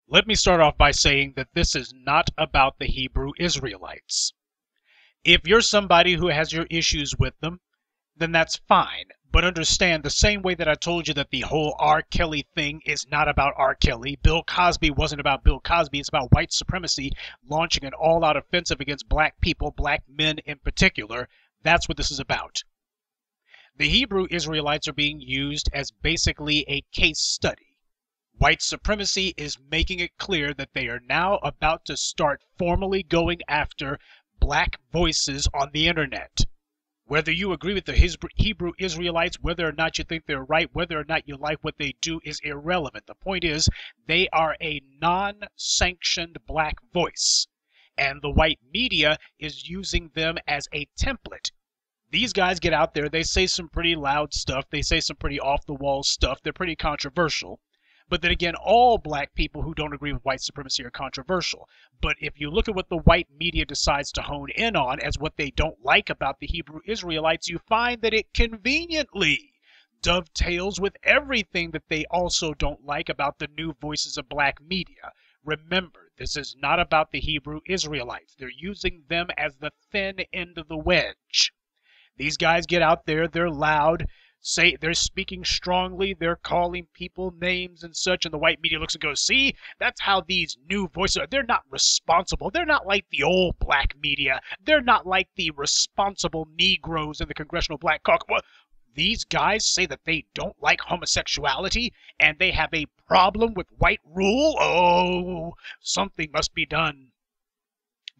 Let me start off by saying that this is not about the Hebrew Israelites. If you're somebody who has your issues with them, then that's fine. But understand, the same way that I told you that the whole R. Kelly thing is not about R. Kelly, Bill Cosby wasn't about Bill Cosby, it's about white supremacy launching an all-out offensive against black people, black men in particular. That's what this is about. The Hebrew Israelites are being used as basically a case study. White supremacy is making it clear that they are now about to start formally going after black voices on the internet. Whether you agree with the Hebrew Israelites, whether or not you think they're right, whether or not you like what they do is irrelevant. The point is, they are a non-sanctioned black voice, and the white media is using them as a template. These guys get out there, they say some pretty loud stuff, they say some pretty off-the-wall stuff, they're pretty controversial. But then again, all black people who don't agree with white supremacy are controversial. But if you look at what the white media decides to hone in on as what they don't like about the Hebrew Israelites, you find that it conveniently dovetails with everything that they also don't like about the new voices of black media. Remember, this is not about the Hebrew Israelites. They're using them as the thin end of the wedge. These guys get out there, they're loud, they're speaking strongly, they're calling people names and such, and the white media looks and goes, see, that's how these new voices are. They're not responsible. They're not like the old black media. They're not like the responsible Negroes in the Congressional Black Caucus. Well, these guys say that they don't like homosexuality and they have a problem with white rule. Oh, something must be done.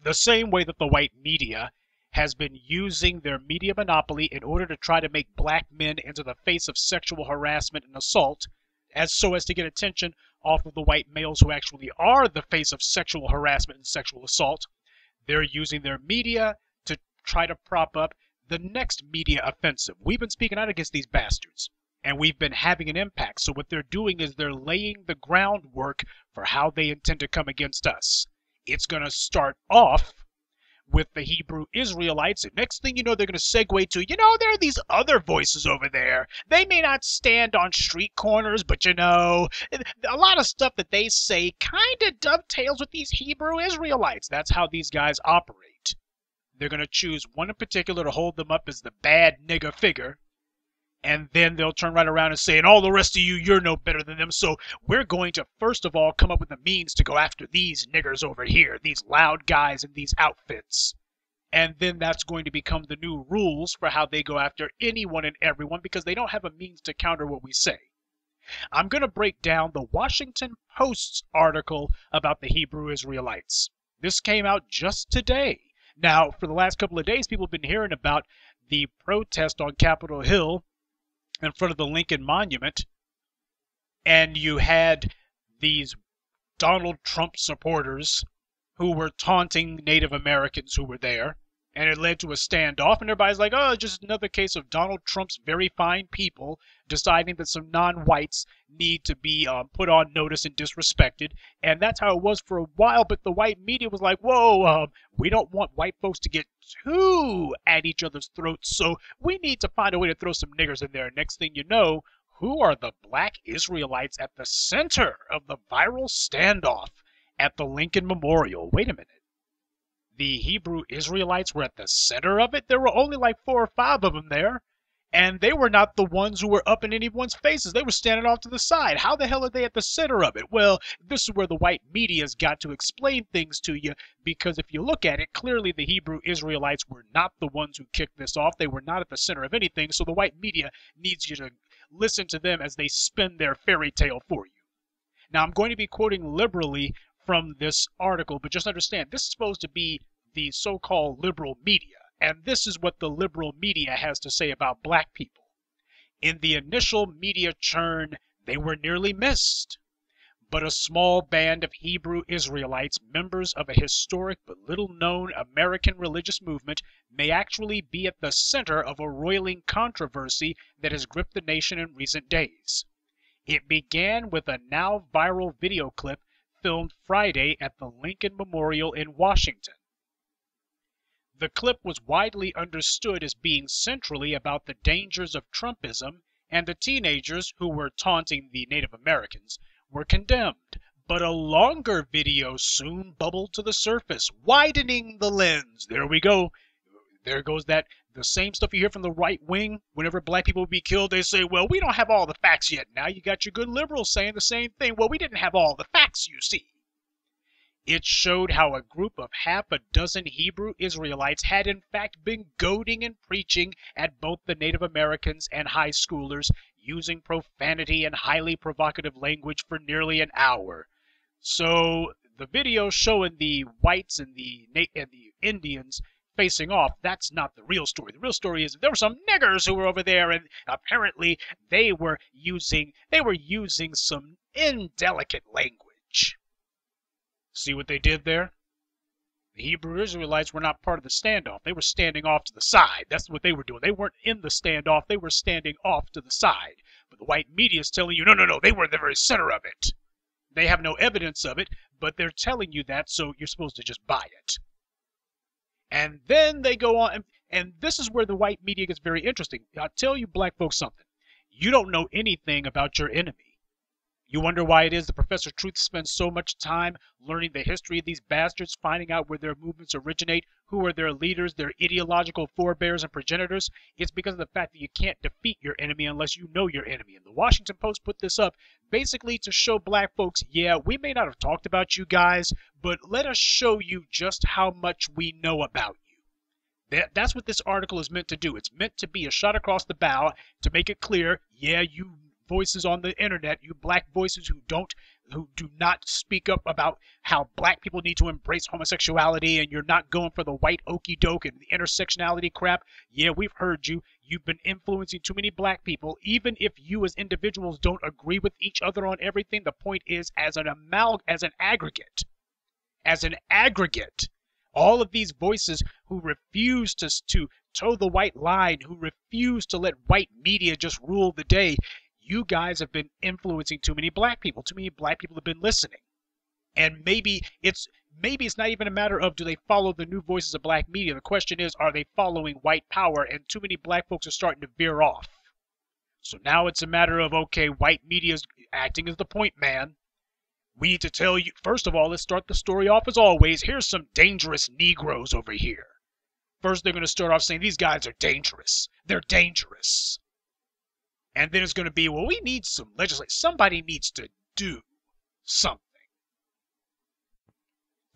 The same way that the white media has been using their media monopoly in order to try to make black men into the face of sexual harassment and assault, so as to get attention off of the white males who actually are the face of sexual harassment and sexual assault. They're using their media to try to prop up the next media offensive. We've been speaking out against these bastards, and we've been having an impact. So what they're doing is they're laying the groundwork for how they intend to come against us. It's going to start off with the Hebrew Israelites, and next thing you know, they're going to segue to, there are these other voices over there. They may not stand on street corners, but a lot of stuff that they say kind of dovetails with these Hebrew Israelites. That's how these guys operate. They're going to choose one in particular to hold them up as the bad nigger figure, and then they'll turn right around and say, and all the rest of you, you're no better than them, so we're going to first of all come up with the means to go after these niggers over here, these loud guys in these outfits. And then that's going to become the new rules for how they go after anyone and everyone, because they don't have a means to counter what we say. I'm going to break down the Washington Post's article about the Hebrew Israelites. This came out just today. Now, for the last couple of days, people have been hearing about the protest on Capitol Hill in front of the Lincoln Monument, and you had these Donald Trump supporters who were taunting Native Americans who were there, and it led to a standoff, and everybody's like, oh, just another case of Donald Trump's very fine people deciding that some non-whites need to be put on notice and disrespected. And that's how it was for a while, but the white media was like, whoa, we don't want white folks to get too at each other's throats, so we need to find a way to throw some niggers in there. Next thing you know, who are the black Israelites at the center of the viral standoff at the Lincoln Memorial? Wait a minute. The Hebrew Israelites were at the center of it? There were only like 4 or 5 of them there, and they were not the ones who were up in anyone's faces. They were standing off to the side. How the hell are they at the center of it? Well, this is where the white media's got to explain things to you, because if you look at it, clearly the Hebrew Israelites were not the ones who kicked this off. They were not at the center of anything, so the white media needs you to listen to them as they spin their fairy tale for you. Now, I'm going to be quoting liberally from this article, but just understand, this is supposed to be the so-called liberal media, and this is what the liberal media has to say about black people. In the initial media churn, they were nearly missed, but a small band of Hebrew Israelites, members of a historic but little-known American religious movement, may actually be at the center of a roiling controversy that has gripped the nation in recent days. It began with a now viral video clip filmed Friday at the Lincoln Memorial in Washington. The clip was widely understood as being centrally about the dangers of Trumpism, and the teenagers who were taunting the Native Americans were condemned. But a longer video soon bubbled to the surface, widening the lens. There we go. There goes that. The same stuff you hear from the right wing. Whenever black people will be killed, they say, well, we don't have all the facts yet. Now you got your good liberals saying the same thing. Well, we didn't have all the facts, you see. It showed how a group of half a dozen Hebrew Israelites had in fact been goading and preaching at both the Native Americans and high schoolers, using profanity and highly provocative language for nearly an hour. So the video showing the whites and the Indians facing off, that's not the real story. The real story is there were some niggers who were over there, and apparently they were using some indelicate language. See what they did there? The Hebrew Israelites were not part of the standoff. They were standing off to the side. That's what they were doing. They weren't in the standoff. They were standing off to the side. But the white media is telling you, no, they were in the very center of it. They have no evidence of it, but they're telling you that, so you're supposed to just buy it. And then they go on, and this is where the white media gets very interesting. I'll tell you black folks something. You don't know anything about your enemy. You wonder why it is that Professor Truth spends so much time learning the history of these bastards, finding out where their movements originate, who are their leaders, their ideological forebears and progenitors. It's because of the fact that you can't defeat your enemy unless you know your enemy. And the Washington Post put this up basically to show black folks, yeah, we may not have talked about you guys, but let us show you just how much we know about you. That's what this article is meant to do. It's meant to be a shot across the bow to make it clear, yeah, you voices on the internet, you black voices who do not speak up about how black people need to embrace homosexuality, and you're not going for the white okey doke and the intersectionality crap. Yeah, we've heard you. You've been influencing too many black people. Even if you as individuals don't agree with each other on everything, the point is as an aggregate, all of these voices who refuse to toe the white line, who refuse to let white media just rule the day, you guys have been influencing too many black people. Too many black people have been listening. And maybe it's not even a matter of do they follow the new voices of black media. The question is, are they following white power? And too many black folks are starting to veer off. So now it's a matter of, okay, white media is acting as the point man. We need to tell you, first of all, let's start the story off as always. Here's some dangerous Negroes over here. First, they're going to start off saying these guys are dangerous. They're dangerous. And then it's going to be, well, we need some legislation. Somebody needs to do something.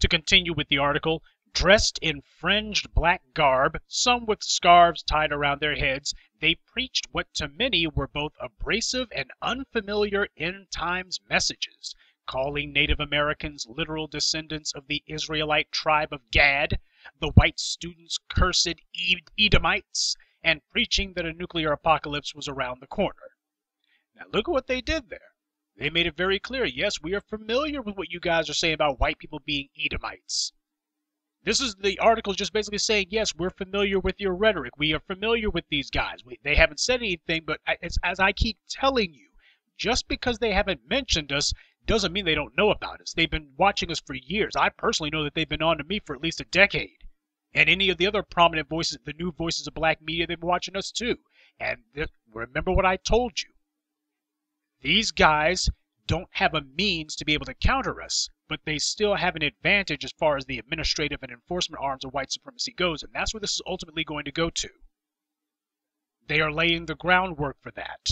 To continue with the article, dressed in fringed black garb, some with scarves tied around their heads, they preached what to many were both abrasive and unfamiliar end-times messages, calling Native Americans literal descendants of the Israelite tribe of Gad, the white students cursed Edomites, and preaching that a nuclear apocalypse was around the corner. Now look at what they did there. They made it very clear, yes, we are familiar with what you guys are saying about white people being Edomites. This is the article just basically saying, yes, we're familiar with your rhetoric. We are familiar with these guys. They haven't said anything, but it's, as I keep telling you, just because they haven't mentioned us doesn't mean they don't know about us. They've been watching us for years. I personally know that they've been on to me for at least a decade. And any of the other prominent voices, the new voices of black media, they've been watching us too. And remember what I told you. These guys don't have a means to be able to counter us, but they still have an advantage as far as the administrative and enforcement arms of white supremacy goes, and that's where this is ultimately going to go to. They are laying the groundwork for that.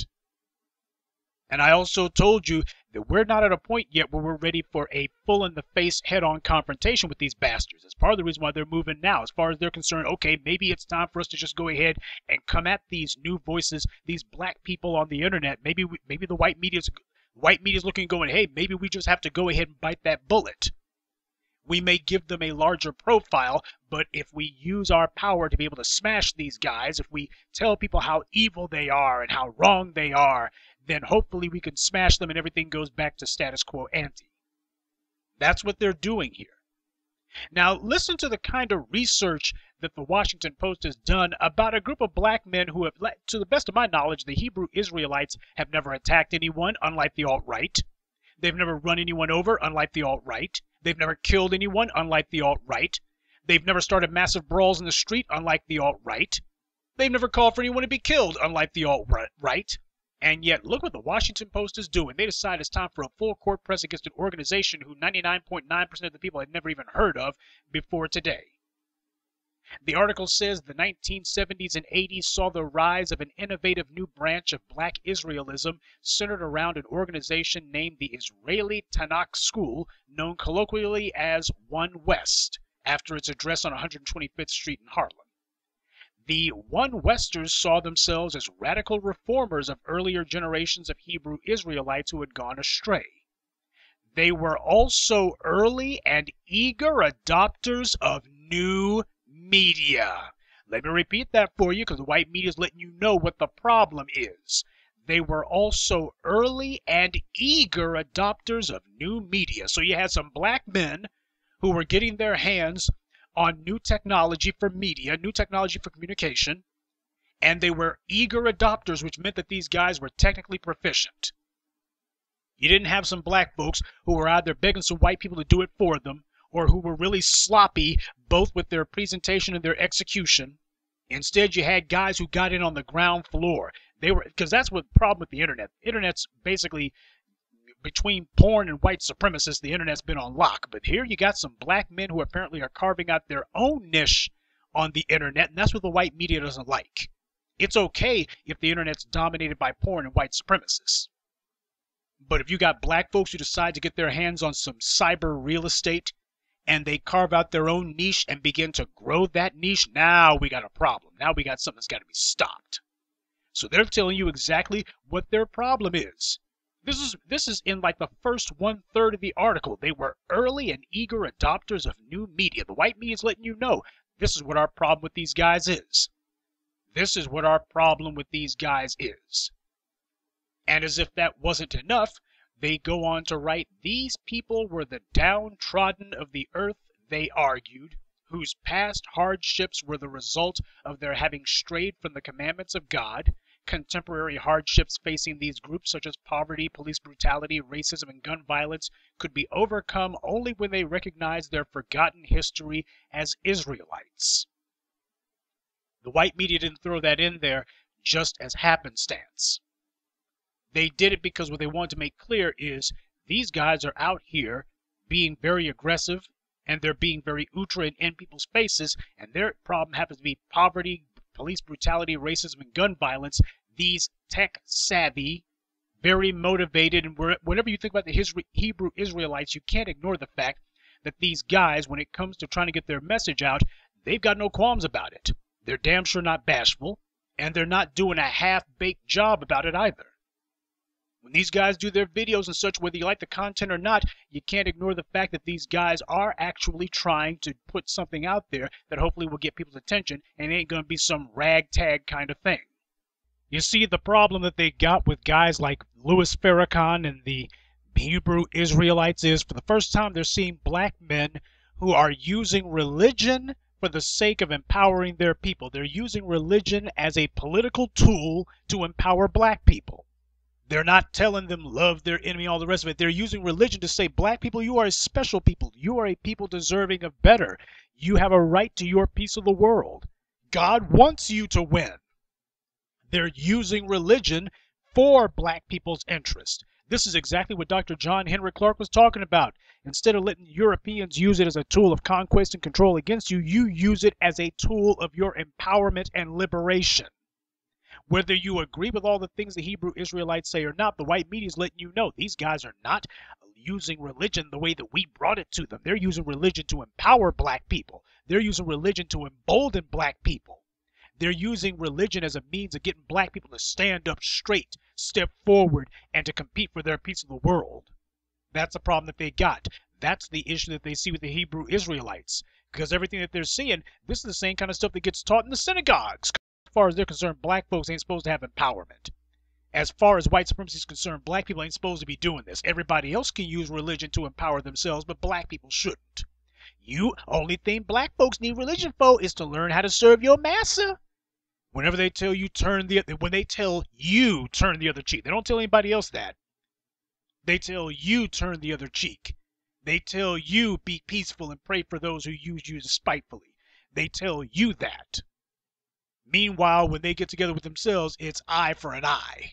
And I also told you that we're not at a point yet where we're ready for a full-in-the-face, head-on confrontation with these bastards. That's part of the reason why they're moving now. As far as they're concerned, okay, maybe it's time for us to just go ahead and come at these new voices, these black people on the internet. Maybe the white media's looking, going, hey, maybe we just have to go ahead and bite that bullet. We may give them a larger profile, but if we use our power to be able to smash these guys, if we tell people how evil they are and how wrong they are, then hopefully we can smash them and everything goes back to status quo ante. That's what they're doing here. Now listen to the kind of research that the Washington Post has done about a group of black men who have, to the best of my knowledge, the Hebrew Israelites have never attacked anyone, unlike the alt-right. They've never run anyone over, unlike the alt-right. They've never killed anyone, unlike the alt-right. They've never started massive brawls in the street, unlike the alt-right. They've never called for anyone to be killed, unlike the alt-right. And yet, look what the Washington Post is doing. They decide it's time for a full court press against an organization who 99.9% of the people had never even heard of before today. The article says the 1970s and 80s saw the rise of an innovative new branch of black Israelism centered around an organization named the Israeli Tanakh School, known colloquially as One West, after its address on 125th Street in Harlem. The One Westers saw themselves as radical reformers of earlier generations of Hebrew Israelites who had gone astray. They were also early and eager adopters of new media. Let me repeat that for you, because the white media is letting you know what the problem is. They were also early and eager adopters of new media. So you had some black men who were getting their hands on new technology for media, new technology for communication, and they were eager adopters, which meant that these guys were technically proficient. You didn't have some black folks who were out there begging some white people to do it for them, or who were really sloppy both with their presentation and their execution. Instead, you had guys who got in on the ground floor. They were, because that's what the problem with the internet. The internet's basically, between porn and white supremacists, the internet's been on lock. But here you got some black men who apparently are carving out their own niche on the internet, and that's what the white media doesn't like. It's okay if the internet's dominated by porn and white supremacists. But if you got black folks who decide to get their hands on some cyber real estate, and they carve out their own niche and begin to grow that niche, now we got a problem. Now we got something that's got to be stopped. So they're telling you exactly what their problem is. This is in like the first 1/3 of the article. They were early and eager adopters of new media. The white media is letting you know this is what our problem with these guys is. This is what our problem with these guys is. And as if that wasn't enough, they go on to write, these people were the downtrodden of the earth, they argued, whose past hardships were the result of their having strayed from the commandments of God. Contemporary hardships facing these groups, such as poverty, police brutality, racism, and gun violence, could be overcome only when they recognized their forgotten history as Israelites. The white media didn't throw that in there just as happenstance. They did it because what they wanted to make clear is these guys are out here being very aggressive, and they're being very ultra and in people's faces, and their problem happens to be poverty, police brutality, racism, and gun violence. These tech-savvy, very motivated, and whenever you think about the Hebrew Israelites, you can't ignore the fact that these guys, when it comes to trying to get their message out, they've got no qualms about it. They're damn sure not bashful, and they're not doing a half-baked job about it either. When these guys do their videos and such, whether you like the content or not, you can't ignore the fact that these guys are actually trying to put something out there that hopefully will get people's attention, and it ain't going to be some ragtag kind of thing. You see, the problem that they got with guys like Louis Farrakhan and the Hebrew Israelites is, for the first time, they're seeing black men who are using religion for the sake of empowering their people. They're using religion as a political tool to empower black people. They're not telling them love their enemy, all the rest of it. They're using religion to say, black people, you are a special people. You are a people deserving of better. You have a right to your piece of the world. God wants you to win. They're using religion for black people's interest. This is exactly what Dr. John Henrik Clarke was talking about. Instead of letting Europeans use it as a tool of conquest and control against you, you use it as a tool of your empowerment and liberation. Whether you agree with all the things the Hebrew Israelites say or not, the white media is letting you know these guys are not using religion the way that we brought it to them. They're using religion to empower black people. They're using religion to embolden black people. They're using religion as a means of getting black people to stand up straight, step forward, and to compete for their piece of the world. That's the problem that they got. That's the issue that they see with the Hebrew Israelites. Because everything that they're seeing, this is the same kind of stuff that gets taught in the synagogues. As far as they're concerned, black folks ain't supposed to have empowerment. As far as white supremacy is concerned, black people ain't supposed to be doing this. Everybody else can use religion to empower themselves, but black people shouldn't. Only thing black folks need religion for is to learn how to serve your master. Whenever they tell you turn the other cheek, they don't tell anybody else that. They tell you turn the other cheek. They tell you be peaceful and pray for those who use you despitefully. They tell you that. Meanwhile, when they get together with themselves, it's eye for an eye.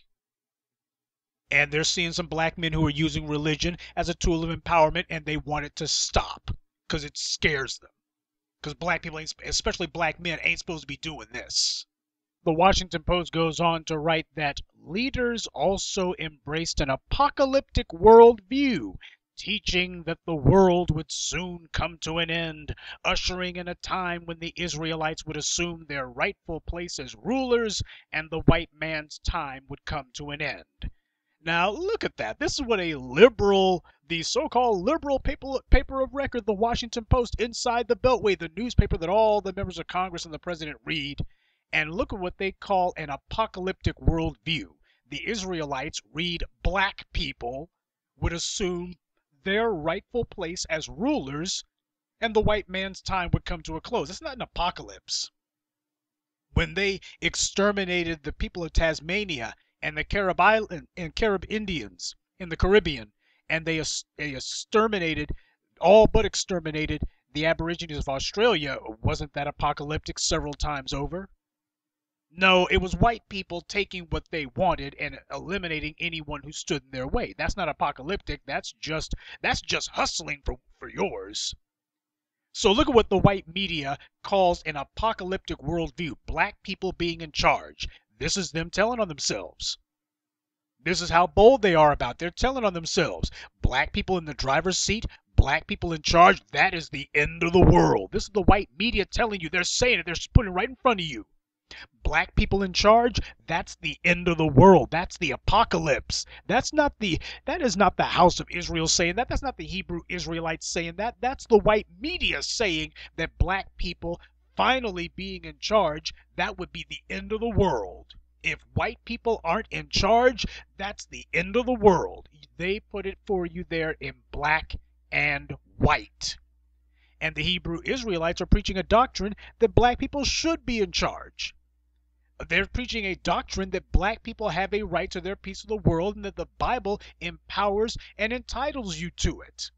And they're seeing some black men who are using religion as a tool of empowerment, and they want it to stop because it scares them. Because black people, especially black men, ain't supposed to be doing this. The Washington Post goes on to write that leaders also embraced an apocalyptic worldview, teaching that the world would soon come to an end, ushering in a time when the Israelites would assume their rightful place as rulers and the white man's time would come to an end. Now, look at that. This is what the so-called liberal paper of record, the Washington Post, inside the Beltway, the newspaper that all the members of Congress and the president read. And look at what they call an apocalyptic worldview. The Israelites read black people would assume their rightful place as rulers, and the white man's time would come to a close. It's not an apocalypse. When they exterminated the people of Tasmania and the Carib Indians in the Caribbean, and they exterminated, all but exterminated, the Aborigines of Australia, wasn't that apocalyptic several times over? No, it was white people taking what they wanted and eliminating anyone who stood in their way. That's not apocalyptic. That's just hustling for yours. So look at what the white media calls an apocalyptic worldview. Black people being in charge. This is them telling on themselves. This is how bold they are about it. They're telling on themselves. Black people in the driver's seat, black people in charge, that is the end of the world. This is the white media telling you. They're saying it. They're putting it right in front of you. Black people in charge, that's the end of the world. That's the apocalypse. That is not the house of Israel saying that. That's not the Hebrew Israelites saying that. That's the white media saying that black people finally being in charge, that would be the end of the world. If white people aren't in charge, that's the end of the world. They put it for you there in black and white. And the Hebrew Israelites are preaching a doctrine that black people should be in charge. They're preaching a doctrine that black people have a right to their piece of the world and that the Bible empowers and entitles you to it.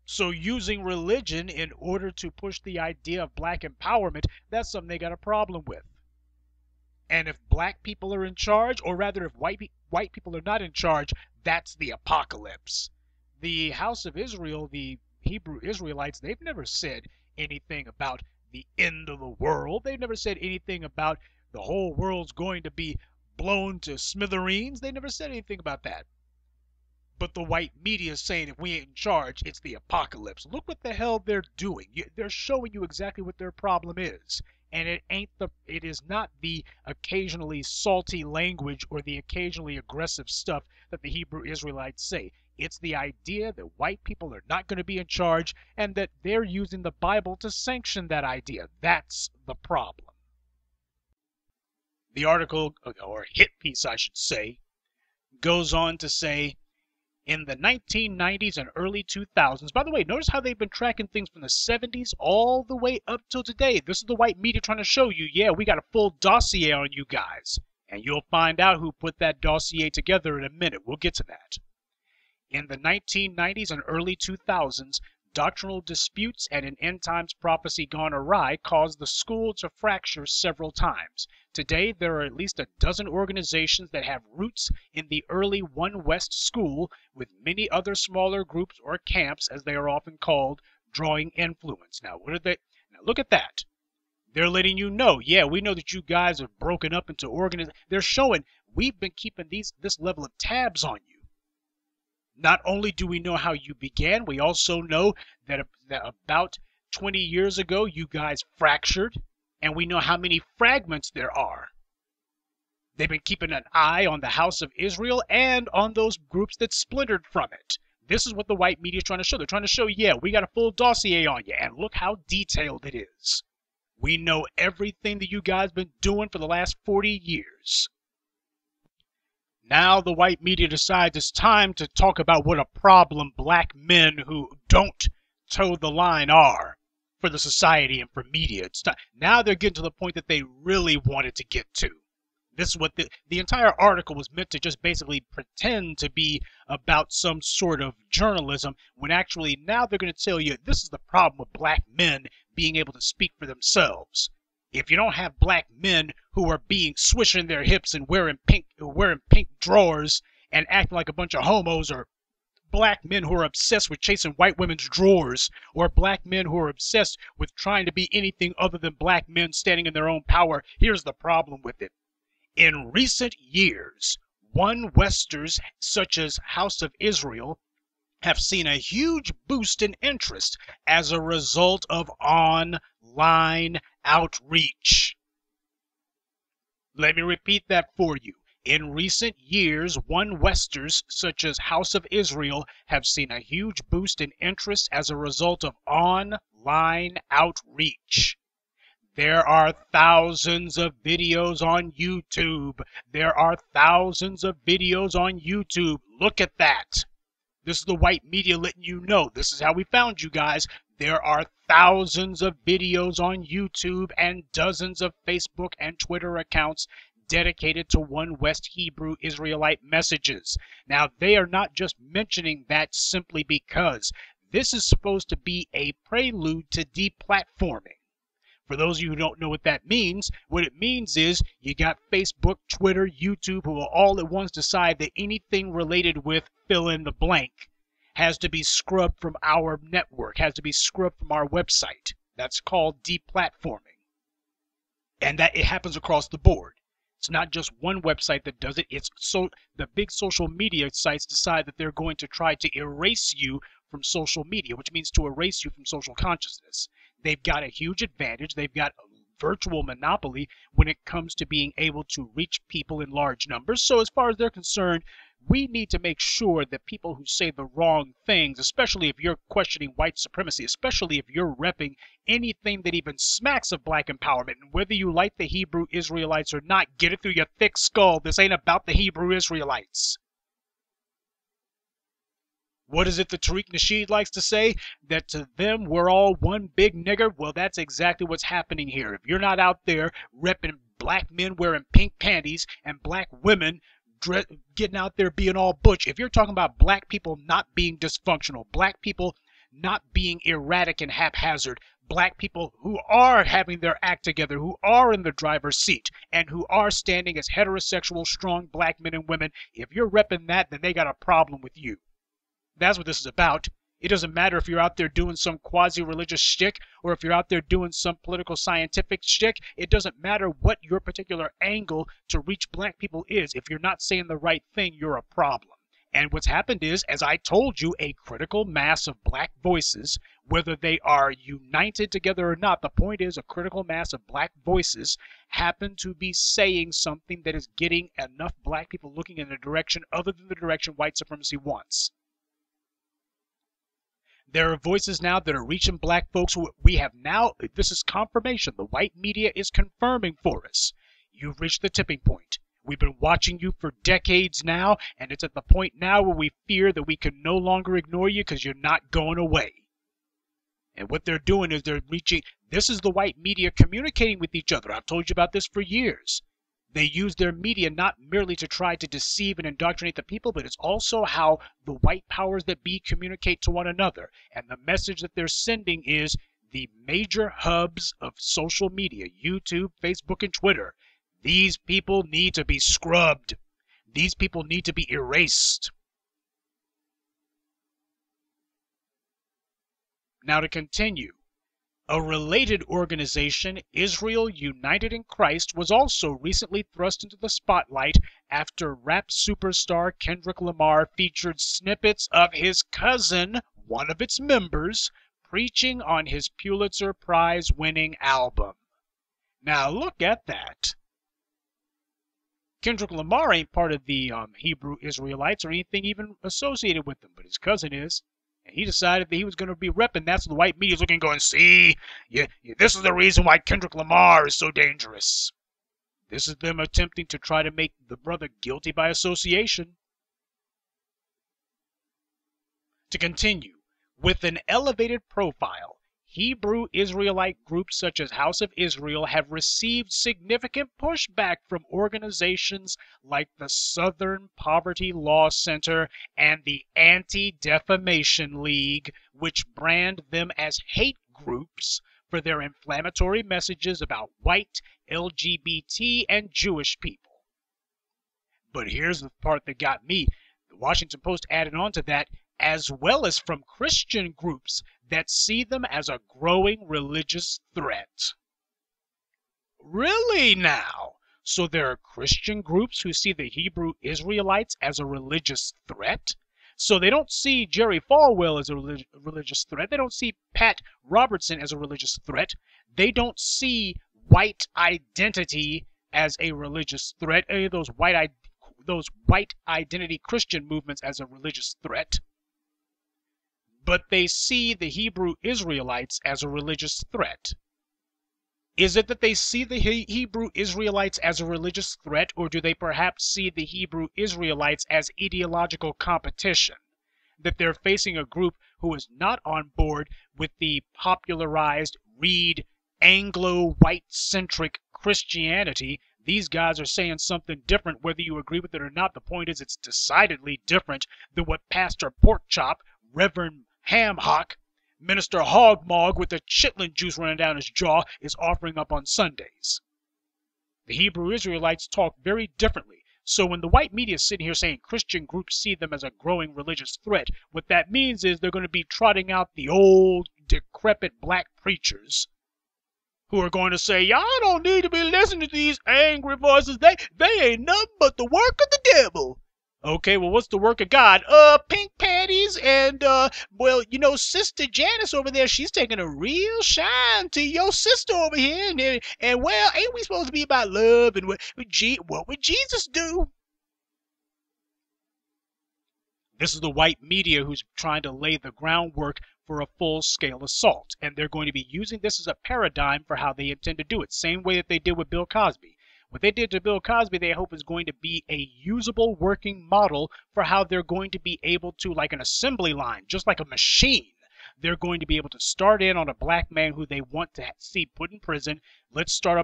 So using religion in order to push the idea of black empowerment, that's something they got a problem with. And if black people are in charge, or rather if white people are not in charge, that's the apocalypse. The house of Israel, the Hebrew Israelites, they've never said anything about the end of the world. They've never said anything about the whole world's going to be blown to smithereens. They never said anything about that. But the white media is saying if we ain't in charge, it's the apocalypse. Look what the hell they're doing. They're showing you exactly what their problem is. And it is not the occasionally salty language or the occasionally aggressive stuff that the Hebrew Israelites say. It's the idea that white people are not going to be in charge and that they're using the Bible to sanction that idea. That's the problem. The article, or hit piece I should say, goes on to say, in the 1990s and early 2000s, by the way, notice how they've been tracking things from the 70s all the way up till today. This is the white media trying to show you, yeah, we got a full dossier on you guys. And you'll find out who put that dossier together in a minute. We'll get to that. In the 1990s and early 2000s, doctrinal disputes and an end times prophecy gone awry caused the school to fracture several times. Today, there are at least a dozen organizations that have roots in the early One West school, with many other smaller groups or camps, as they are often called, drawing influence. Now, what are they? Now, look at that. They're letting you know, yeah, we know that you guys are broken up into organizations. They're showing we've been keeping this level of tabs on you. Not only do we know how you began, we also know that about 20 years ago you guys fractured, and we know how many fragments there are. They've been keeping an eye on the house of Israel and on those groups that splintered from it. This is what the white media is trying to show. They're trying to show, yeah, we got a full dossier on you, and look how detailed it is. We know everything that you guys been doing for the last 40 years. Now the white media decides it's time to talk about what a problem black men who don't toe the line are for the society and for media. It's time. Now they're getting to the point that they really wanted to get to. This is what the entire article was meant to just basically pretend to be about some sort of journalism, when actually now they're going to tell you this is the problem with black men being able to speak for themselves. If you don't have black men who are swishing their hips and wearing pink drawers and acting like a bunch of homos, or black men who are obsessed with chasing white women's drawers, or black men who are obsessed with trying to be anything other than black men standing in their own power. Here's the problem with it. In recent years, one Westers such as House of Israel have seen a huge boost in interest as a result of online outreach. Let me repeat that for you. In recent years, one Westers such as House of Israel have seen a huge boost in interest as a result of online outreach. There are thousands of videos on YouTube. There are thousands of videos on YouTube. Look at that. This is the white media letting you know. This is how we found you guys. There are thousands of videos on YouTube and dozens of Facebook and Twitter accounts dedicated to One West Hebrew Israelite messages. Now, they are not just mentioning that simply because. This is supposed to be a prelude to deplatforming. For those of you who don't know what that means, what it means is you got Facebook, Twitter, YouTube, who will all at once decide that anything related with fill in the blank has to be scrubbed from our network, has to be scrubbed from our website. That's called deplatforming. And that it happens across the board. It's not just one website that does it. It's the big social media sites decide that they're going to try to erase you from social media, which means to erase you from social consciousness. They've got a huge advantage. They've got a virtual monopoly when it comes to being able to reach people in large numbers. So as far as they're concerned, we need to make sure that people who say the wrong things, especially if you're questioning white supremacy, especially if you're repping anything that even smacks of black empowerment, and whether you like the Hebrew Israelites or not, get it through your thick skull. This ain't about the Hebrew Israelites. What is it that Tariq Nasheed likes to say? That to them, we're all one big nigger? Well, that's exactly what's happening here. If you're not out there repping black men wearing pink panties and black women getting out there being all butch, if you're talking about black people not being dysfunctional, black people not being erratic and haphazard, black people who are having their act together, who are in the driver's seat, and who are standing as heterosexual, strong black men and women, if you're repping that, then they got a problem with you. That's what this is about. It doesn't matter if you're out there doing some quasi-religious shtick or if you're out there doing some political scientific shtick. It doesn't matter what your particular angle to reach black people is. If you're not saying the right thing, you're a problem. And what's happened is, as I told you, a critical mass of black voices, whether they are united together or not, the point is a critical mass of black voices happen to be saying something that is getting enough black people looking in a direction other than the direction white supremacy wants. There are voices now that are reaching black folks who we have now, this is confirmation. The white media is confirming for us. You've reached the tipping point. We've been watching you for decades now, and it's at the point now where we fear that we can no longer ignore you because you're not going away. And what they're doing is they're reaching, this is the white media communicating with each other. I've told you about this for years. They use their media not merely to try to deceive and indoctrinate the people, but it's also how the white powers that be communicate to one another. And the message that they're sending is the major hubs of social media, YouTube, Facebook, and Twitter. These people need to be scrubbed. These people need to be erased. Now to continue. A related organization, Israel United in Christ, was also recently thrust into the spotlight after rap superstar Kendrick Lamar featured snippets of his cousin, one of its members, preaching on his Pulitzer Prize-winning album. Now look at that. Kendrick Lamar ain't part of the Hebrew Israelites or anything even associated with them, but his cousin is. And he decided that he was going to be repping. That's what the white media is looking going, see, this is the reason why Kendrick Lamar is so dangerous. This is them attempting to try to make the brother guilty by association. To continue, with an elevated profile, Hebrew Israelite groups such as House of Israel have received significant pushback from organizations like the Southern Poverty Law Center and the Anti-Defamation League, which brand them as hate groups for their inflammatory messages about white, LGBT, and Jewish people. But here's the part that got me. The Washington Post added on to that, as well as from Christian groups that see them as a growing religious threat. Really now? So there are Christian groups who see the Hebrew Israelites as a religious threat? So they don't see Jerry Falwell as a religious threat. They don't see Pat Robertson as a religious threat. They don't see white identity as a religious threat. Any of those white identity Christian movements as a religious threat. But they see the Hebrew Israelites as a religious threat. Is it that they see the Hebrew Israelites as a religious threat, or do they perhaps see the Hebrew Israelites as ideological competition? That they're facing a group who is not on board with the popularized, read, Anglo-white-centric Christianity. These guys are saying something different, whether you agree with it or not. The point is it's decidedly different than what Pastor Porkchop, Reverend Hamhock, Minister Hogmog with the chitlin juice running down his jaw is offering up on Sundays. The Hebrew Israelites talk very differently. So when the white media is sitting here saying Christian groups see them as a growing religious threat, what that means is they're going to be trotting out the old, decrepit black preachers who are going to say, y'all don't need to be listening to these angry voices. They ain't nothing but the work of the devil. Okay, well, what's the work of God? Pink panties and, well, you know, Sister Janice over there, she's taking a real shine to your sister over here. And well, ain't we supposed to be about love and what would Jesus do? This is the white media who's trying to lay the groundwork for a full-scale assault, and they're going to be using this as a paradigm for how they intend to do it, same way that they did with Bill Cosby. What they did to Bill Cosby, they hope is going to be a usable working model for how they're going to be able to, like an assembly line, just like a machine, they're going to be able to start in on a black man who they want to see put in prison. Let's gin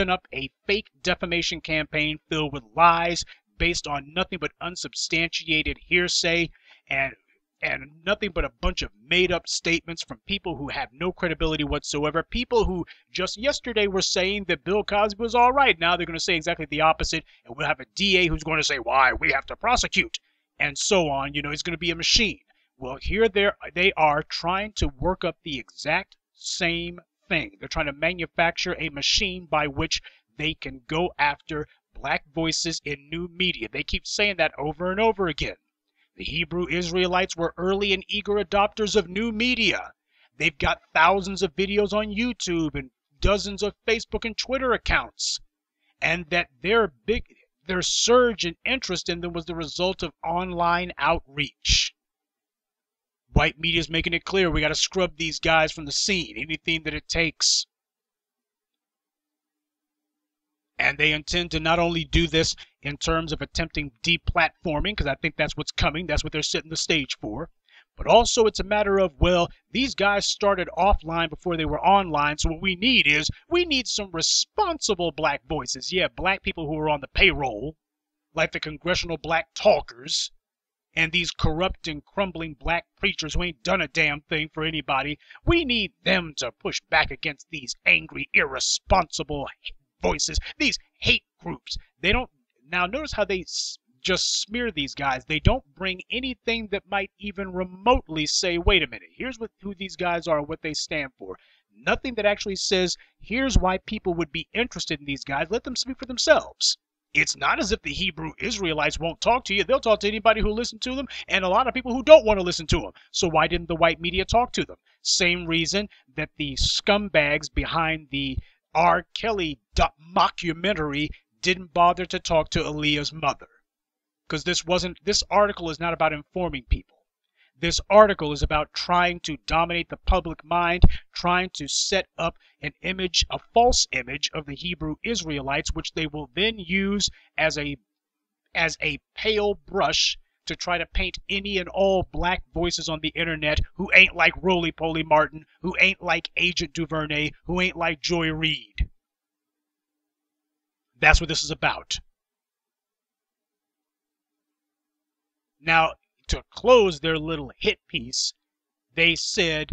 up a fake defamation campaign filled with lies based on nothing but unsubstantiated hearsay and nothing but a bunch of made-up statements from people who have no credibility whatsoever. People who just yesterday were saying that Bill Cosby was all right. Now they're going to say exactly the opposite, and we'll have a DA who's going to say, why, we have to prosecute, and so on. You know, it's going to be a machine. Well, here they are trying to work up the exact same thing. They're trying to manufacture a machine by which they can go after black voices in new media. They keep saying that over and over again. The Hebrew Israelites were early and eager adopters of new media. They've got thousands of videos on YouTube and dozens of Facebook and Twitter accounts. And that their surge in interest in them was the result of online outreach. White media is making it clear we got to scrub these guys from the scene, anything that it takes. And they intend to not only do this in terms of attempting deplatforming, because I think that's what's coming, that's what they're setting the stage for, but also it's a matter of, well, these guys started offline before they were online, so what we need some responsible black voices. Yeah, black people who are on the payroll, like the congressional black talkers, and these corrupt and crumbling black preachers who ain't done a damn thing for anybody. We need them to push back against these angry, irresponsible voices, these hate groups. They don't, now notice how they just smear these guys. They don't bring anything that might even remotely say, wait a minute, here's who these guys are and what they stand for. Nothing that actually says, here's why people would be interested in these guys. Let them speak for themselves. It's not as if the Hebrew Israelites won't talk to you. They'll talk to anybody who listens to them, and a lot of people who don't want to listen to them. So why didn't the white media talk to them? Same reason that the scumbags behind the R. Kelly mockumentary didn't bother to talk to Aaliyah's mother. Because this article is not about informing people. This article is about trying to dominate the public mind, trying to set up an image, a false image of the Hebrew Israelites, which they will then use as a pale brush to try to paint any and all black voices on the internet who ain't like Roly-Poly Martin, who ain't like Agent Duvernay, who ain't like Joy Reid. That's what this is about. Now, to close their little hit piece, they said,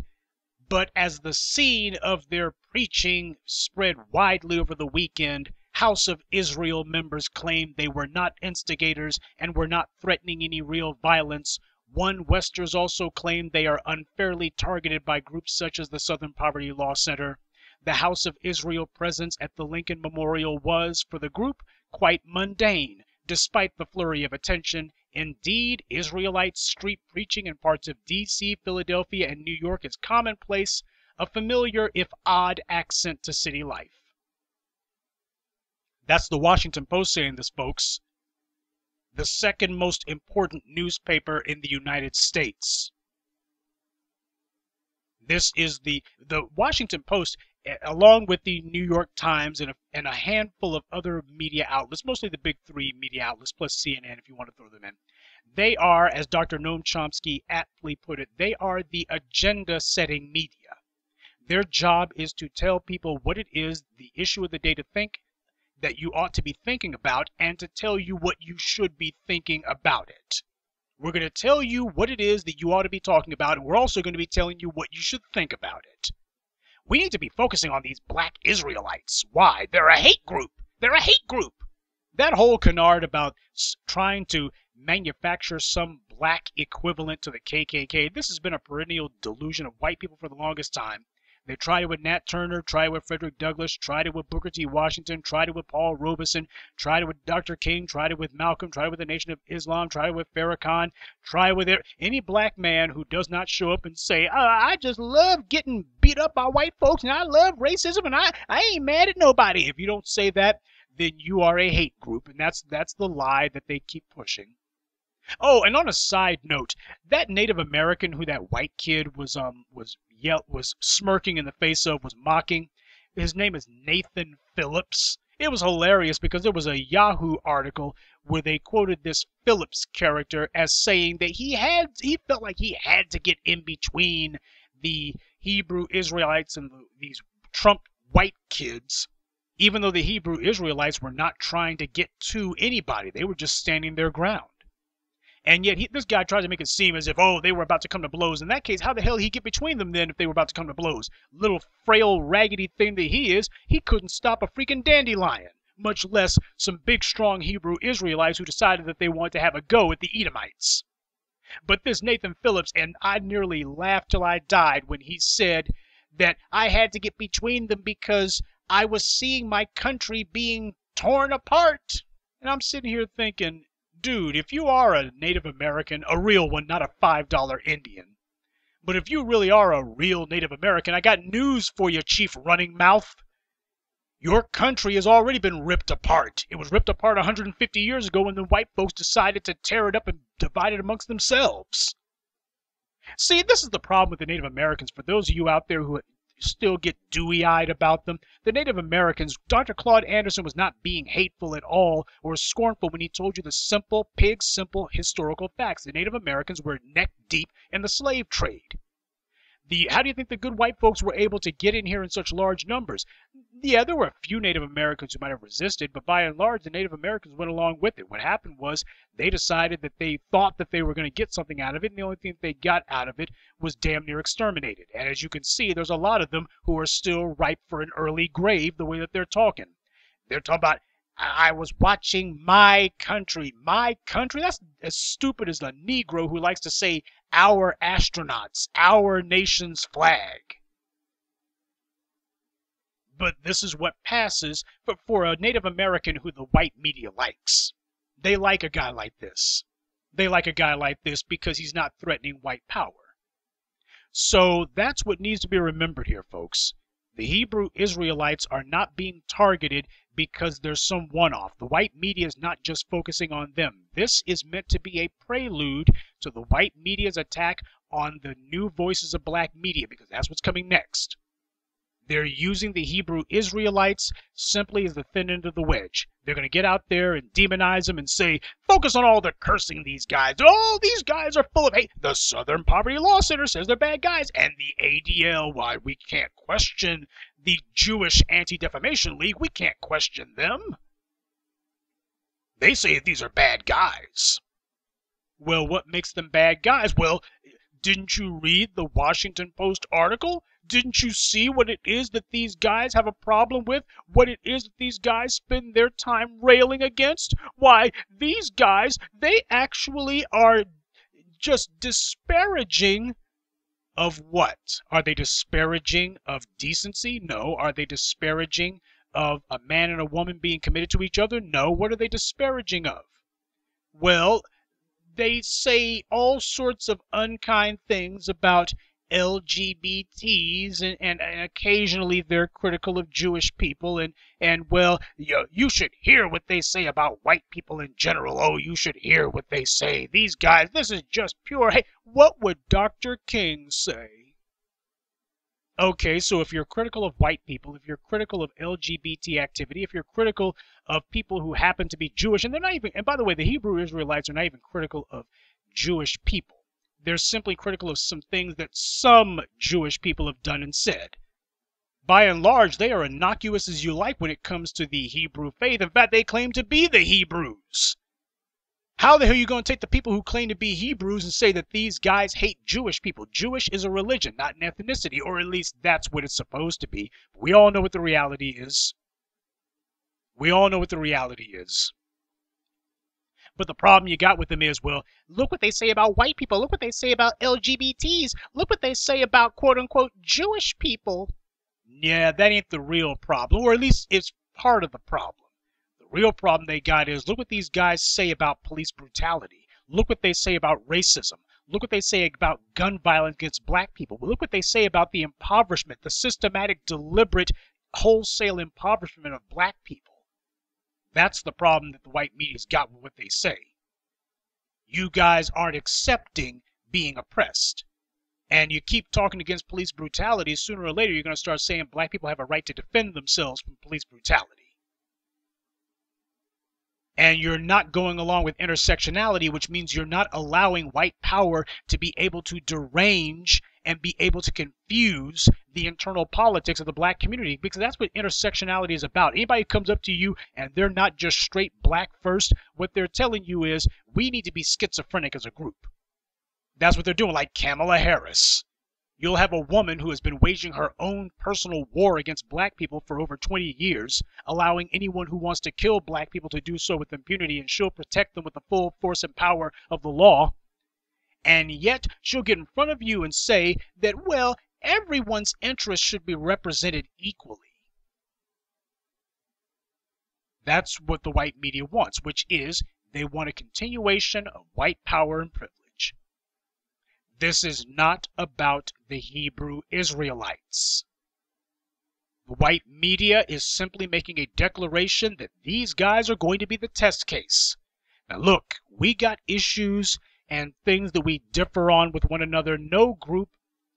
but as the scene of their preaching spread widely over the weekend, House of Israel members claimed they were not instigators and were not threatening any real violence. One Westers also claimed they are unfairly targeted by groups such as the Southern Poverty Law Center. The House of Israel presence at the Lincoln Memorial was, for the group, quite mundane, despite the flurry of attention. Indeed, Israelite street preaching in parts of D.C., Philadelphia, and New York is commonplace, a familiar, if odd, accent to city life. That's the Washington Post saying this, folks. The second most important newspaper in the United States. This is the Washington Post, along with the New York Times and a handful of other media outlets, mostly the big three media outlets, plus CNN if you want to throw them in. They are, as Dr. Noam Chomsky aptly put it, they are the agenda-setting media. Their job is to tell people what it is, the issue of the day to think, that you ought to be thinking about, and to tell you what you should be thinking about it. We're going to tell you what it is that you ought to be talking about, and we're also going to be telling you what you should think about it. We need to be focusing on these black Israelites. Why? They're a hate group. They're a hate group. That whole canard about trying to manufacture some black equivalent to the KKK, this has been a perennial delusion of white people for the longest time. They tried it with Nat Turner, tried it with Frederick Douglass, tried it with Booker T. Washington, tried it with Paul Robeson, tried it with Dr. King, tried it with Malcolm, tried it with the Nation of Islam, tried it with Farrakhan, tried it with any black man who does not show up and say, I just love getting beat up by white folks and I love racism and I ain't mad at nobody. If you don't say that, then you are a hate group, and that's the lie that they keep pushing. Oh, and on a side note, that Native American who that white kid was smirking in the face of, was mocking, his name is Nathan Phillips. It was hilarious because there was a Yahoo article where they quoted this Phillips character as saying that he felt like he had to get in between the Hebrew Israelites and these Trump white kids, even though the Hebrew Israelites were not trying to get to anybody. They were just standing their ground. And yet this guy tries to make it seem as if, they were about to come to blows. In that case, how the hell did he get between them then if they were about to come to blows? Little frail, raggedy thing that he is, he couldn't stop a freaking dandelion, much less some big, strong Hebrew Israelites who decided that they wanted to have a go at the Edomites. But this Nathan Phillips, and I nearly laughed till I died when he said that I had to get between them because I was seeing my country being torn apart. And I'm sitting here thinking, dude, if you are a Native American, a real one, not a $5 Indian, but if you really are a real Native American, I got news for you, Chief Running Mouth. Your country has already been ripped apart. It was ripped apart 150 years ago when the white folks decided to tear it up and divide it amongst themselves. See, this is the problem with the Native Americans. For those of you out there who still get dewy-eyed about them, the Native Americans, Dr. Claude Anderson was not being hateful at all or scornful when he told you the simple, pig-simple historical facts. The Native Americans were neck-deep in the slave trade. How do you think the good white folks were able to get in here in such large numbers? Yeah, there were a few Native Americans who might have resisted, but by and large, the Native Americans went along with it. What happened was they decided that they thought that they were going to get something out of it, and the only thing that they got out of it was damn near exterminated. And as you can see, there's a lot of them who are still ripe for an early grave the way that they're talking. They're talking about, I was watching my country. My country? That's as stupid as the Negro who likes to say, our astronauts, our nation's flag. But this is what passes for a Native American who the white media likes. They like a guy like this. They like a guy like this because he's not threatening white power. So that's what needs to be remembered here, folks. The Hebrew Israelites are not being targeted because there's some one-off. The white media is not just focusing on them. This is meant to be a prelude to the white media's attack on the new voices of black media, because that's what's coming next. They're using the Hebrew Israelites simply as the thin end of the wedge. They're going to get out there and demonize them and say, focus on all the cursing these guys. Oh, these guys are full of hate. The Southern Poverty Law Center says they're bad guys. And the ADL, why, we can't question the Jewish Anti-Defamation League. We can't question them. They say these are bad guys. Well, what makes them bad guys? Well, Didn't you read the Washington Post article? Didn't you see what it is that these guys have a problem with? What it is that these guys spend their time railing against? Why, these guys, they actually are just disparaging of what? Are they disparaging of decency? No. Are they disparaging of a man and a woman being committed to each other? No. What are they disparaging of? Well, they say all sorts of unkind things about LGBTs, and occasionally they're critical of Jewish people, and well, you should hear what they say about white people in general. Oh, you should hear what they say. These guys, this is just pure hate. What would Dr. King say? Okay, so if you're critical of white people, if you're critical of LGBT activity, if you're critical of people who happen to be Jewish, and they're not even, and by the way, the Hebrew Israelites are not even critical of Jewish people. They're simply critical of some things that some Jewish people have done and said. By and large, they are innocuous as you like when it comes to the Hebrew faith. In fact, they claim to be the Hebrews. How the hell are you going to take the people who claim to be Hebrews and say that these guys hate Jewish people? Jewish is a religion, not an ethnicity, or at least that's what it's supposed to be. We all know what the reality is. We all know what the reality is. But the problem you got with them is, well, look what they say about white people. Look what they say about LGBTs. Look what they say about quote-unquote Jewish people. Yeah, that ain't the real problem, or at least it's part of the problem. The real problem they got is, look what these guys say about police brutality. Look what they say about racism. Look what they say about gun violence against black people. Look what they say about the impoverishment, the systematic, deliberate, wholesale impoverishment of black people. That's the problem that the white media's got with what they say. You guys aren't accepting being oppressed. And you keep talking against police brutality, sooner or later you're going to start saying black people have a right to defend themselves from police brutality. And you're not going along with intersectionality, which means you're not allowing white power to be able to derange and be able to confuse the internal politics of the black community, because that's what intersectionality is about. Anybody who comes up to you and they're not just straight black first, what they're telling you is, we need to be schizophrenic as a group. That's what they're doing, like Kamala Harris. You'll have a woman who has been waging her own personal war against black people for over 20 years, allowing anyone who wants to kill black people to do so with impunity, and she'll protect them with the full force and power of the law. And yet she'll get in front of you and say that, well, everyone's interests should be represented equally. That's what the white media wants, which is they want a continuation of white power and privilege. This is not about the Hebrew Israelites. The white media is simply making a declaration that these guys are going to be the test case. Now look, we got issues and things that we differ on with one another. No group,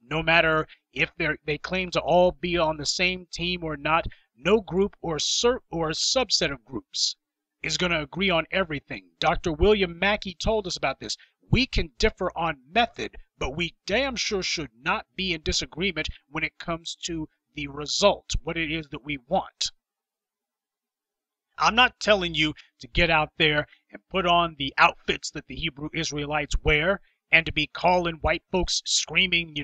no matter if they claim to all be on the same team or not, no group or subset of groups is going to agree on everything. Dr. William Mackey told us about this. We can differ on method, but we damn sure should not be in disagreement when it comes to the result, what it is that we want. I'm not telling you to get out there and put on the outfits that the Hebrew Israelites wear and to be calling white folks screaming,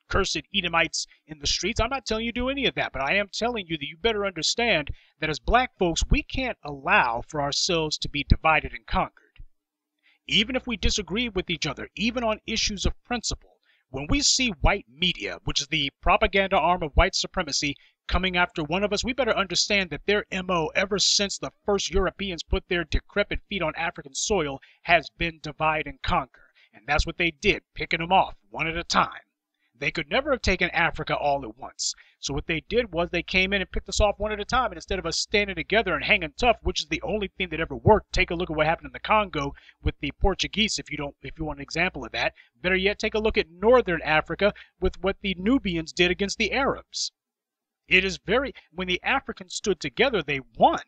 cursed Edomites in the streets. I'm not telling you to do any of that, but I am telling you that you better understand that as black folks, we can't allow for ourselves to be divided and conquered. Even if we disagree with each other, even on issues of principle, when we see white media, which is the propaganda arm of white supremacy, coming after one of us, we better understand that their MO ever since the first Europeans put their decrepit feet on African soil has been divide and conquer. And that's what they did, picking them off one at a time. They could never have taken Africa all at once. So what they did was they came in and picked us off one at a time. And instead of us standing together and hanging tough, which is the only thing that ever worked, take a look at what happened in the Congo with the Portuguese, if you want an example of that. Better yet, take a look at Northern Africa with what the Nubians did against the Arabs. It is when the Africans stood together, they won.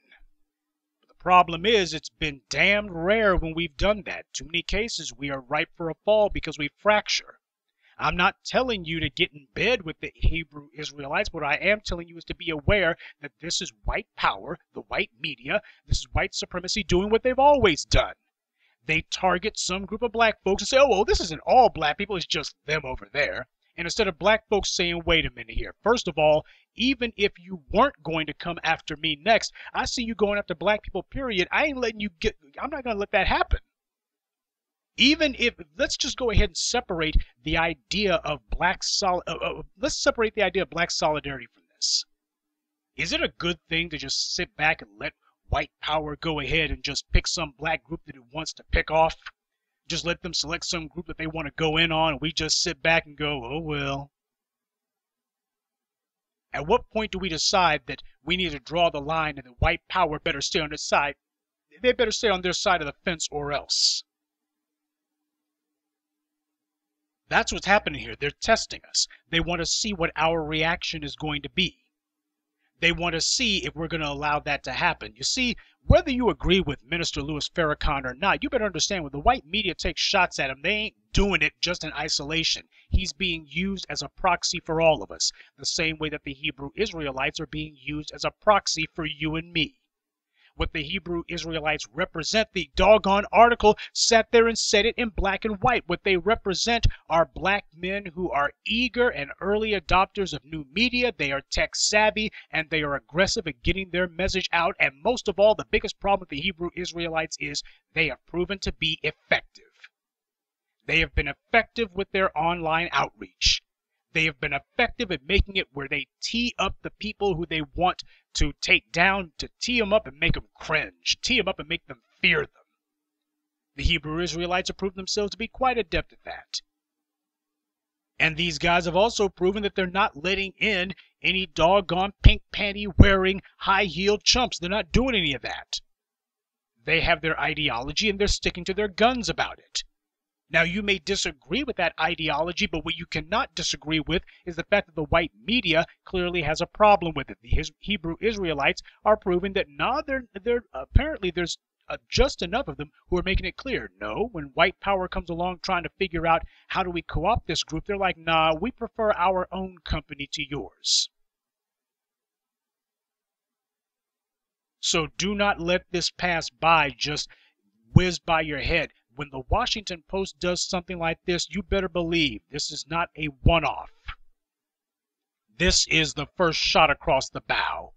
But the problem is, it's been damned rare when we've done that. Too many cases, we are ripe for a fall because we fracture. I'm not telling you to get in bed with the Hebrew Israelites. What I am telling you is to be aware that this is white power, the white media, this is white supremacy doing what they've always done. They target some group of black folks and say, oh, well, this isn't all black people, it's just them over there. And instead of black folks saying, wait a minute here, first of all, even if you weren't going to come after me next, I see you going after black people, period. I'm not going to let that happen. Even if, let's just go ahead and separate the idea of let's separate the idea of black solidarity from this. Is it a good thing to just sit back and let white power go ahead and just pick some black group that it wants to pick off? Just let them select some group that they want to go in on, and we just sit back and go, oh well. At what point do we decide that we need to draw the line and that white power better stay on their side? They better stay on their side of the fence or else. That's what's happening here. They're testing us. They want to see what our reaction is going to be. They want to see if we're going to allow that to happen. You see, whether you agree with Minister Louis Farrakhan or not, you better understand when the white media takes shots at him, they ain't doing it just in isolation. He's being used as a proxy for all of us, the same way that the Hebrew Israelites are being used as a proxy for you and me. What the Hebrew Israelites represent, the doggone article sat there and said it in black and white. What they represent are black men who are eager and early adopters of new media. They are tech savvy and they are aggressive at getting their message out. And most of all, the biggest problem with the Hebrew Israelites is they have proven to be effective. They have been effective with their online outreach. They have been effective at making it where they tee up the people who they want to take down, to tee them up and make them cringe, tee them up and make them fear them. The Hebrew Israelites have proven themselves to be quite adept at that. And these guys have also proven that they're not letting in any doggone pink panty wearing high-heeled chumps. They're not doing any of that. They have their ideology and they're sticking to their guns about it. Now, you may disagree with that ideology, but what you cannot disagree with is the fact that the white media clearly has a problem with it. The Hebrew Israelites are proving that, apparently there's just enough of them who are making it clear. No, when white power comes along trying to figure out how do we co-opt this group, they're like, nah, we prefer our own company to yours. So do not let this pass by, just whiz by your head. When the Washington Post does something like this, you better believe this is not a one-off. This is the first shot across the bow.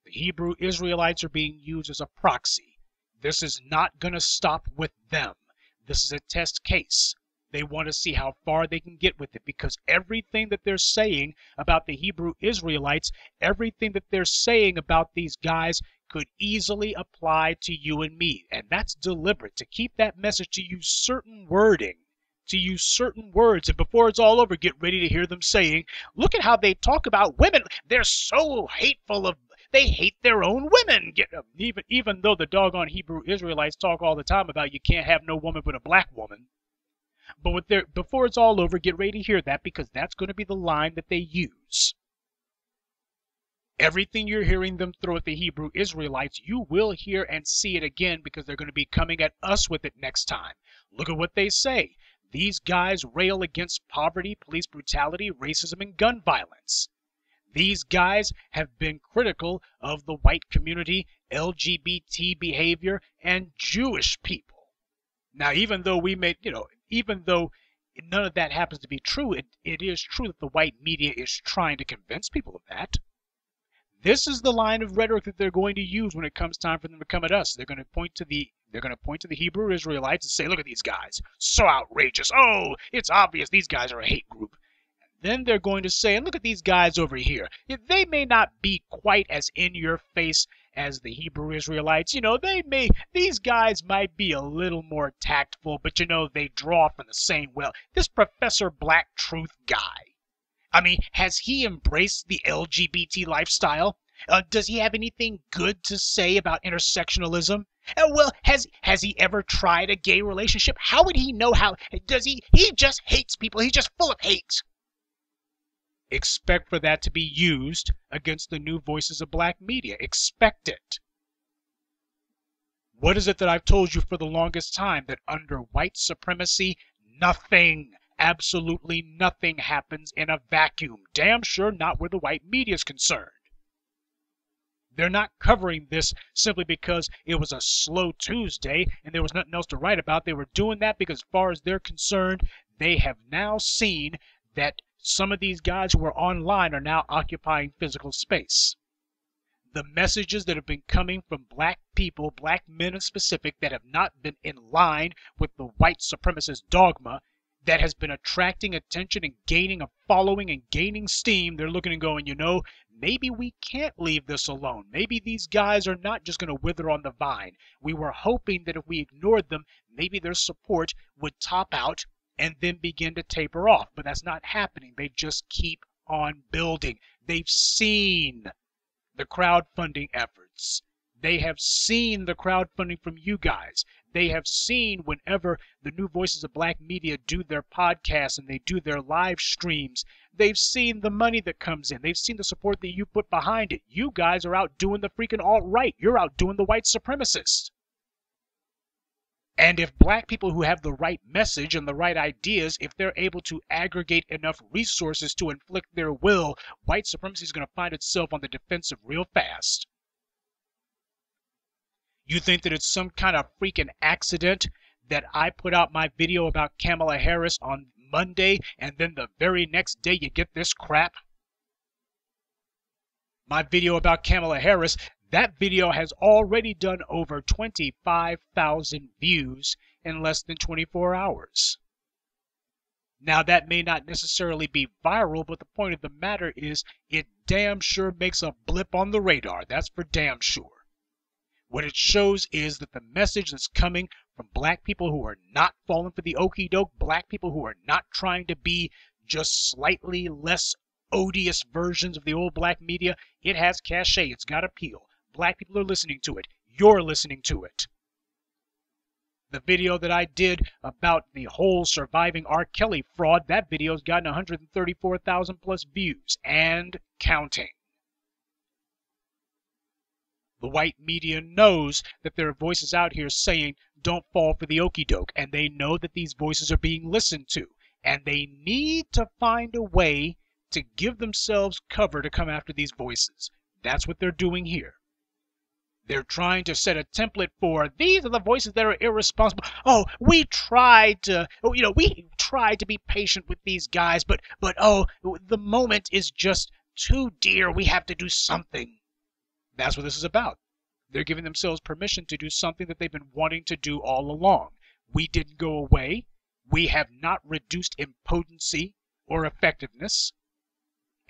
The Hebrew Israelites are being used as a proxy. This is not going to stop with them. This is a test case. They want to see how far they can get with it, because everything that they're saying about the Hebrew Israelites, everything that they're saying about these guys could easily apply to you and me. And that's deliberate, to keep that message, to use certain wording, to use certain words. And before it's all over, get ready to hear them saying, look at how they talk about women. They're so hateful they hate their own women. Even though the doggone Hebrew Israelites talk all the time about you can't have no woman but a black woman. But before it's all over, get ready to hear that, because that's going to be the line that they use. Everything you're hearing them throw at the Hebrew Israelites, you will hear and see it again, because they're going to be coming at us with it next time. Look at what they say. These guys rail against poverty, police brutality, racism, and gun violence. These guys have been critical of the white community, LGBT behavior, and Jewish people. Now, even though even though none of that happens to be true, it is true that the white media is trying to convince people of that. This is the line of rhetoric that they're going to use when it comes time for them to come at us. They're going to point to the Hebrew Israelites and say, look at these guys, so outrageous. Oh, it's obvious these guys are a hate group. Then they're going to say, and look at these guys over here. They may not be quite as in your face as the Hebrew Israelites. These guys might be a little more tactful, but they draw from the same well. This Professor Black Truth guy, I mean, has he embraced the LGBT lifestyle? Does he have anything good to say about intersectionalism? Well, has he ever tried a gay relationship? How would he know how? Does he? He just hates people. He's just full of hate. Expect for that to be used against the new voices of black media. Expect it. What is it that I've told you for the longest time? That under white supremacy, nothing, absolutely nothing happens in a vacuum. Damn sure not where the white media is concerned. They're not covering this simply because it was a slow Tuesday and there was nothing else to write about. They were doing that because, as far as they're concerned, they have now seen that some of these guys who are online are now occupying physical space. The messages that have been coming from black people, black men in specific, that have not been in line with the white supremacist dogma that has been attracting attention and gaining a following and gaining steam, they're looking and going, maybe we can't leave this alone. Maybe these guys are not just going to wither on the vine. We were hoping that if we ignored them, maybe their support would top out and then begin to taper off. But that's not happening. They just keep on building. They've seen the crowdfunding efforts. They have seen the crowdfunding from you guys. They have seen whenever the New Voices of Black Media do their podcasts and they do their live streams, they've seen the money that comes in. They've seen the support that you put behind it. You guys are out doing the freaking alt-right. You're out doing the white supremacists. And if black people who have the right message and the right ideas, if they're able to aggregate enough resources to inflict their will, white supremacy is going to find itself on the defensive real fast. You think that it's some kind of freaking accident that I put out my video about Kamala Harris on Monday and then the very next day you get this crap? My video about Kamala Harris, that video has already done over 25,000 views in less than 24 hours. Now, that may not necessarily be viral, but the point of the matter is it damn sure makes a blip on the radar. That's for damn sure. What it shows is that the message that's coming from black people who are not falling for the okie doke, black people who are not trying to be just slightly less odious versions of the old black media, it has cachet. It's got appeal. Black people are listening to it. You're listening to it. The video that I did about the whole surviving R. Kelly fraud, that video's gotten 134,000 plus views and counting. The white media knows that there are voices out here saying, don't fall for the okie doke, and they know that these voices are being listened to, and they need to find a way to give themselves cover to come after these voices. That's what they're doing here. They're trying to set a template for, these are the voices that are irresponsible. Oh, we tried to be patient with these guys, but the moment is just too dear. We have to do something. That's what this is about. They're giving themselves permission to do something that they've been wanting to do all along. We didn't go away. We have not reduced in potency or effectiveness.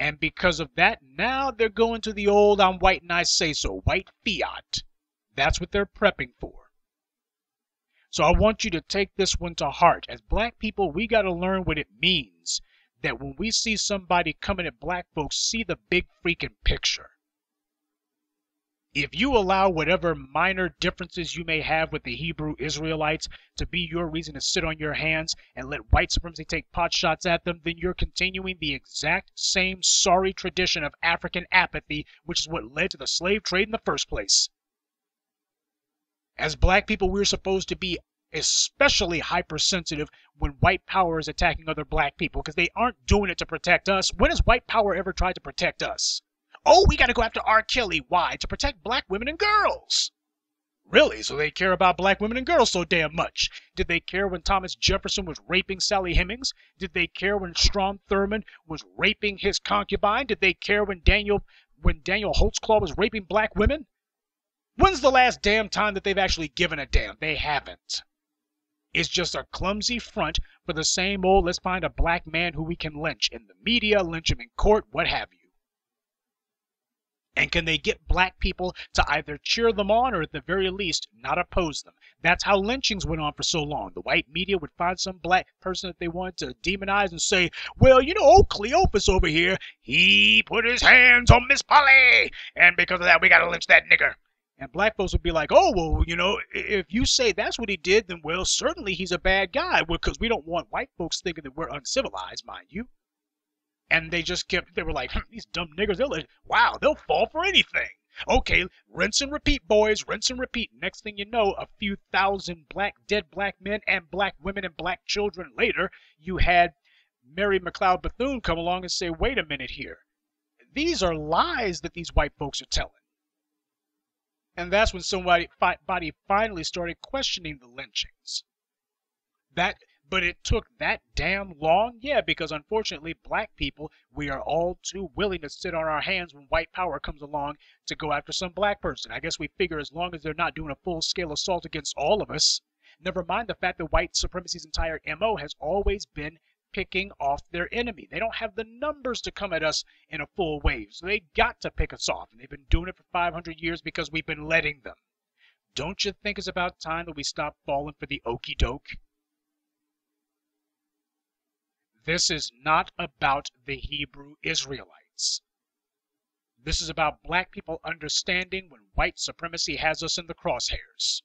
And because of that, now they're going to the old I'm white and I say so, white fiat. That's what they're prepping for. So I want you to take this one to heart. As black people, we got to learn what it means that when we see somebody coming at black folks, see the big freaking picture. If you allow whatever minor differences you may have with the Hebrew Israelites to be your reason to sit on your hands and let white supremacy take pot shots at them, then you're continuing the exact same sorry tradition of African apathy, which is what led to the slave trade in the first place. As black people, we're supposed to be especially hypersensitive when white power is attacking other black people, because they aren't doing it to protect us. When has white power ever tried to protect us? Oh, we got to go after R. Kelly. Why? To protect black women and girls. Really? So they care about black women and girls so damn much? Did they care when Thomas Jefferson was raping Sally Hemings? Did they care when Strom Thurmond was raping his concubine? Did they care when Daniel Holtzclaw was raping black women? When's the last damn time that they've actually given a damn? They haven't. It's just a clumsy front for the same old, let's find a black man who we can lynch in the media, lynch him in court, what have you. And can they get black people to either cheer them on or at the very least not oppose them? That's how lynchings went on for so long. The white media would find some black person that they wanted to demonize and say, well, old Cleophas over here, he put his hands on Miss Polly, and because of that we got to lynch that nigger. And black folks would be like, oh, well, if you say that's what he did, then, well, certainly he's a bad guy. Well, because we don't want white folks thinking that we're uncivilized, mind you. And they were like, these dumb niggers, they'll fall for anything. Okay, rinse and repeat, boys, rinse and repeat. Next thing you know, a few thousand dead black men and black women and black children later, you had Mary McLeod Bethune come along and say, wait a minute here. These are lies that these white folks are telling. And that's when somebody finally started questioning the lynchings. But it took that damn long? Yeah, because unfortunately, black people, we are all too willing to sit on our hands when white power comes along to go after some black person. I guess we figure as long as they're not doing a full-scale assault against all of us, never mind the fact that white supremacy's entire MO has always been picking off their enemy. They don't have the numbers to come at us in a full wave, so they got to pick us off, and they've been doing it for 500 years because we've been letting them. Don't you think it's about time that we stop falling for the okey doke? This is not about the Hebrew Israelites. This is about black people understanding when white supremacy has us in the crosshairs.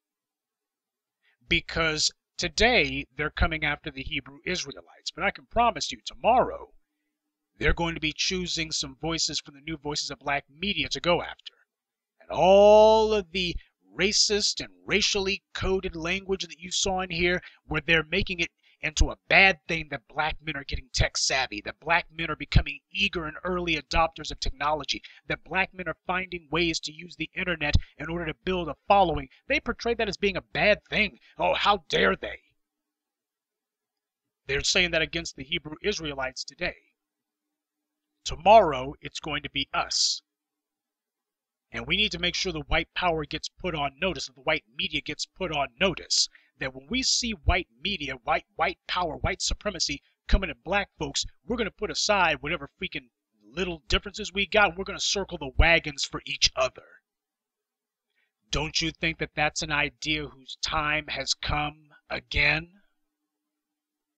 Because today they're coming after the Hebrew Israelites, but I can promise you tomorrow they're going to be choosing some voices from the new voices of black media to go after. And all of the racist and racially coded language that you saw in here, where they're making it into a bad thing that black men are getting tech savvy, that black men are becoming eager and early adopters of technology, that black men are finding ways to use the internet in order to build a following. They portray that as being a bad thing. Oh, how dare they? They're saying that against the Hebrew Israelites today. Tomorrow, it's going to be us. And we need to make sure the white power gets put on notice, that the white media gets put on notice, that when we see white media, white power, white supremacy coming at black folks, we're going to put aside whatever freaking little differences we got, and we're going to circle the wagons for each other. Don't you think that that's an idea whose time has come again?